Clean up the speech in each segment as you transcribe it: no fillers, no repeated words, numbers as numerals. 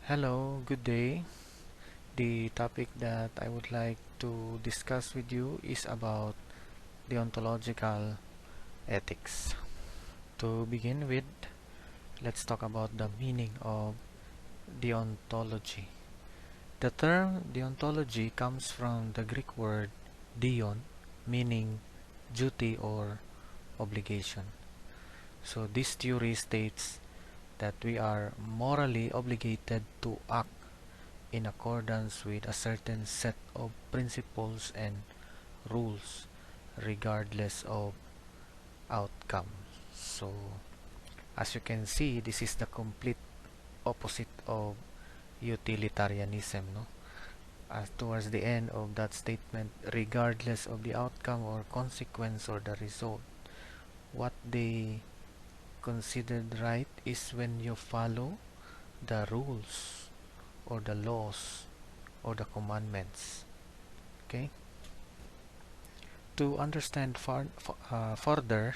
Hello, good day. The topic that I would like to discuss with you is about deontological ethics. To begin with, let's talk about the meaning of deontology. The term deontology comes from the Greek word dion, meaning duty or obligation. So this theory states that we are morally obligated to act in accordance with a certain set of principles and rules regardless of outcome. So as you can see, this is the complete opposite of utilitarianism, no? As towards the end of that statement, regardless of the outcome or consequence or the result, what they considered right is when you follow the rules or the laws or the commandments. Okay? To understand further,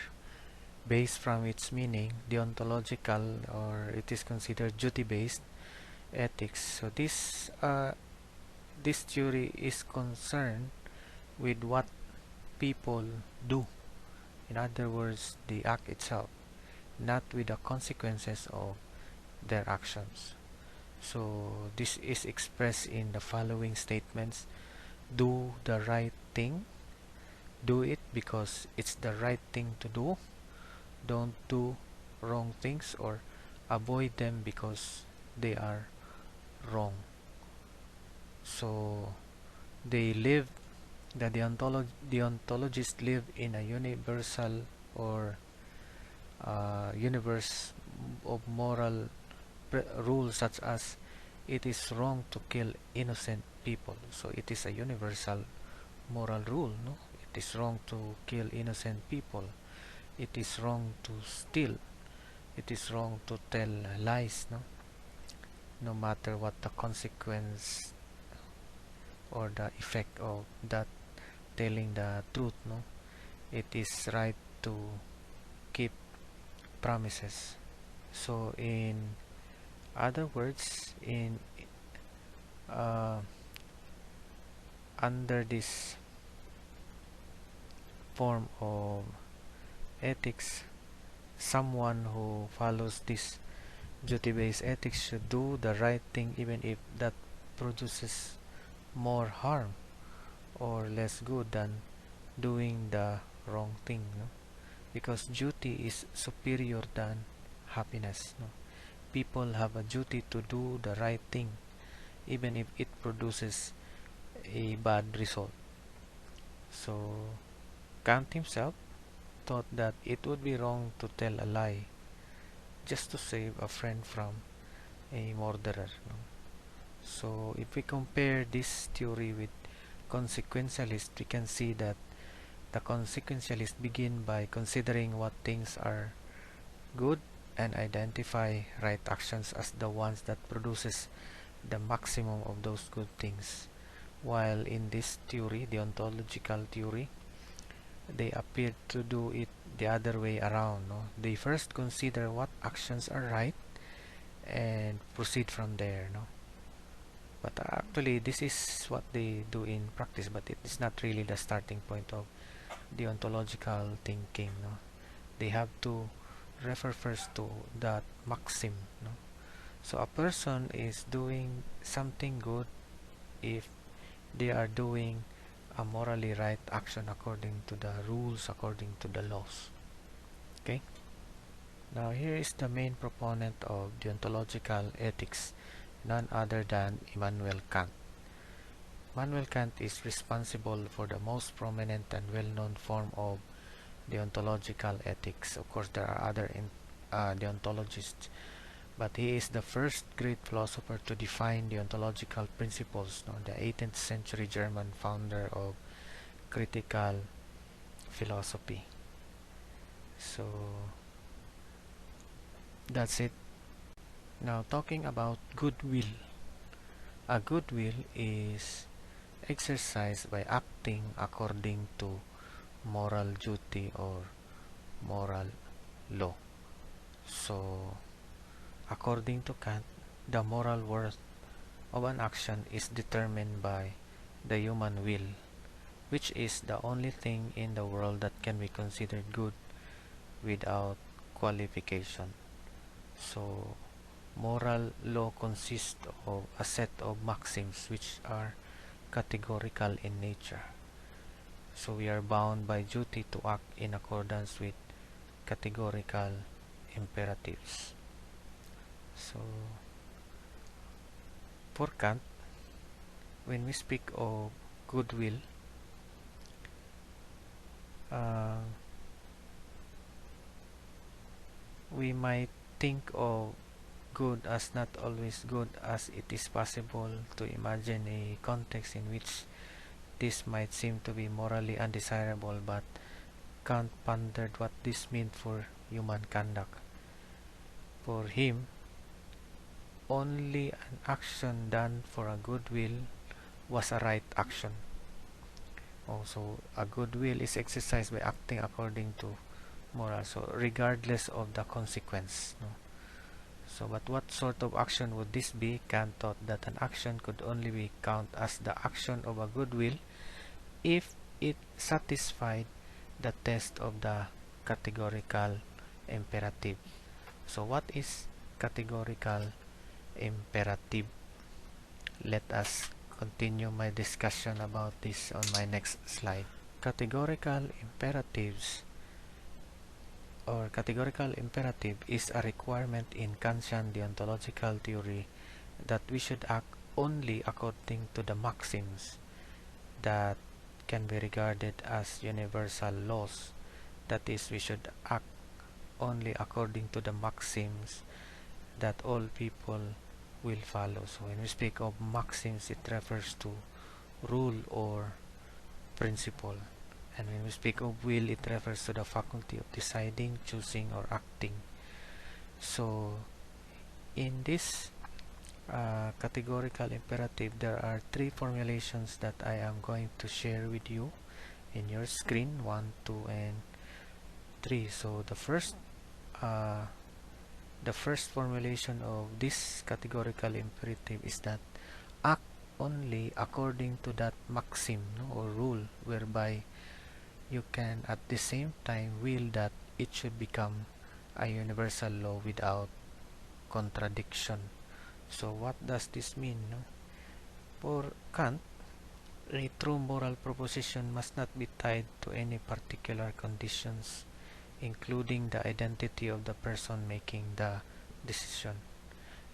based from its meaning, deontological, or it is considered duty-based ethics. So this theory is concerned with what people do. In other words, the act itself, not with the consequences of their actions. So this is expressed in the following statements: do the right thing, do it because it's the right thing to do, don't do wrong things or avoid them because they are wrong. So they live, the deontologists live in a universal or universe of moral rules, such as it is wrong to kill innocent people. So it is a universal moral rule, no? It is wrong to kill innocent people. It is wrong to steal. It is wrong to tell lies, no? No matter what the consequence or the effect of that telling the truth, no? It is right to keep promises. So in other words, in uh, under this form of ethics, someone who follows this duty-based ethics should do the right thing even if that produces more harm or less good than doing the wrong thing, no? Because duty is superior than happiness, no? People have a duty to do the right thing even if it produces a bad result. So Kant himself thought that it would be wrong to tell a lie just to save a friend from a murderer, no? So if we compare this theory with consequentialist, we can see that the consequentialists begin by considering what things are good and identify right actions as the ones that produces the maximum of those good things. While in this theory, the ontological theory, they appear to do it the other way around, no? They first consider what actions are right and proceed from there, no? But actually, this is what they do in practice, but it is not really the starting point of deontological thinking, no? They have to refer first to that maxim, no? So a person is doing something good if they are doing a morally right action according to the rules, according to the laws. Okay? Now here is the main proponent of deontological ethics, none other than Immanuel Kant. Immanuel Kant is responsible for the most prominent and well-known form of deontological ethics. Of course, there are other deontologists, but he is the first great philosopher to define deontological principles, no? The 18th century German founder of critical philosophy. So that's it. Now talking about goodwill. A goodwill is exercised by acting according to moral duty or moral law. So according to Kant, the moral worth of an action is determined by the human will, which is the only thing in the world that can be considered good without qualification. So, moral law consists of a set of maxims which are categorical in nature. So, we are bound by duty to act in accordance with categorical imperatives. So, for Kant, when we speak of goodwill, uh, we might think of good as not always good, as it is possible to imagine a context in which this might seem to be morally undesirable, but Kant pondered what this meant for human conduct. For him, only an action done for a good will was a right action. Also, a good will is exercised by acting according to moral, so regardless of the consequence. No? So, but what sort of action would this be? Kant thought that an action could only be counted as the action of a good will if it satisfied the test of the categorical imperative. So, what is categorical imperative? Let us continue my discussion about this on my next slide. Categorical imperatives or categorical imperative is a requirement in Kantian deontological theory that we should act only according to the maxims that can be regarded as universal laws. That is, we should act only according to the maxims that all people will follow. So when we speak of maxims, it refers to rule or principle. And when we speak of will, it refers to the faculty of deciding, choosing, or acting. So in this categorical imperative, there are three formulations that I am going to share with you in your screen, 1, 2, and 3. So the first formulation of this categorical imperative is that act only according to that maxim, no, or rule, whereby you can at the same time will that it should become a universal law without contradiction. So what does this mean? No? For Kant, a true moral proposition must not be tied to any particular conditions, including the identity of the person making the decision.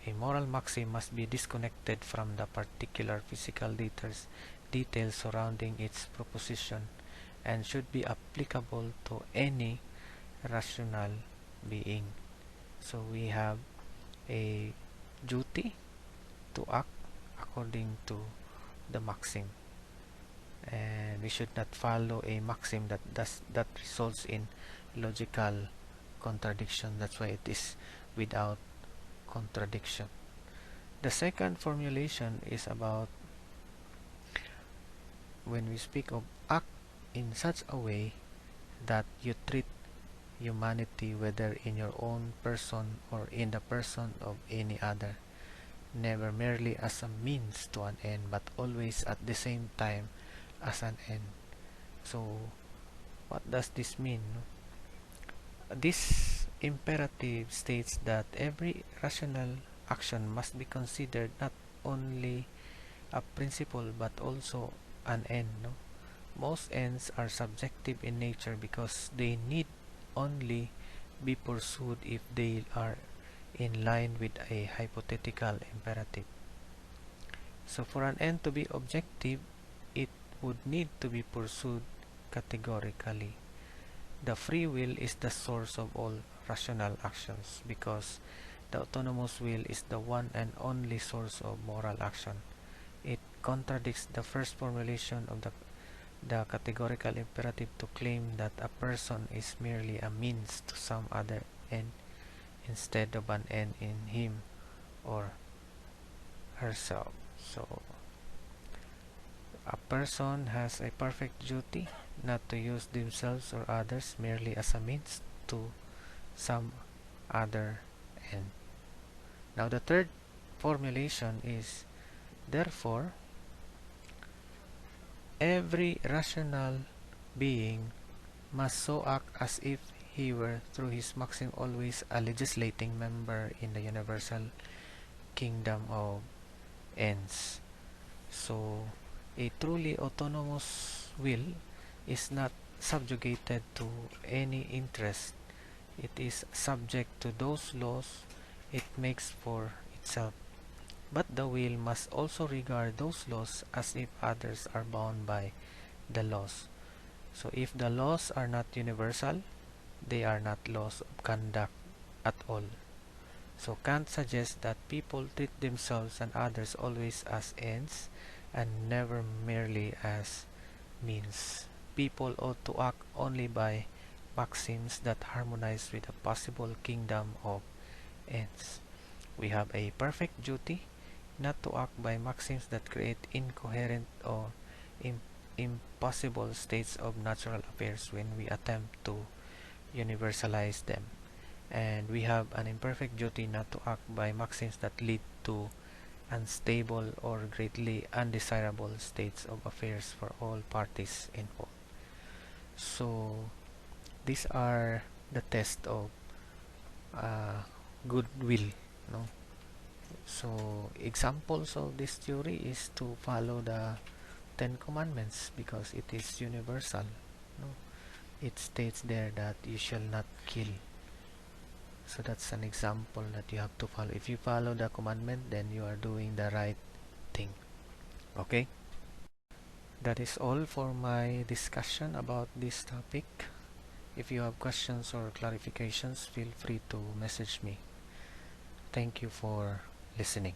A moral maxim must be disconnected from the particular physical details surrounding its proposition and should be applicable to any rational being. So we have a duty to act according to the maxim, and we should not follow a maxim that results in logical contradiction. That's why it is without contradiction. The second formulation is about when we speak of act in such a way that you treat humanity, whether in your own person or in the person of any other, never merely as a means to an end, but always at the same time as an end. So what does this mean? This imperative states that every rational action must be considered not only a principle but also an end. No? Most ends are subjective in nature because they need only be pursued if they are in line with a hypothetical imperative. So for an end to be objective, it would need to be pursued categorically. The free will is the source of all rational actions because the autonomous will is the one and only source of moral action. It contradicts the first formulation of the categorical imperative to claim that a person is merely a means to some other end instead of an end in him or herself. So a person has a perfect duty not to use themselves or others merely as a means to some other end. Now the third formulation is, therefore, every rational being must so act as if he were, through his maxim, always a legislating member in the universal kingdom of ends. So, a truly autonomous will is not subjugated to any interest. It is subject to those laws it makes for itself. But the will must also regard those laws as if others are bound by the laws. So if the laws are not universal, they are not laws of conduct at all. So Kant suggests that people treat themselves and others always as ends and never merely as means. People ought to act only by maxims that harmonize with the possible kingdom of ends. We have a perfect duty not to act by maxims that create incoherent or impossible states of natural affairs when we attempt to universalize them. And we have an imperfect duty not to act by maxims that lead to unstable or greatly undesirable states of affairs for all parties involved. So these are the test of goodwill, no? So examples of this theory is to follow the Ten Commandments because it is universal, no? It states there that you shall not kill. So that's an example that you have to follow. If you follow the commandment, then you are doing the right thing. Okay? That is all for my discussion about this topic. If you have questions or clarifications, feel free to message me. Thank you for listening.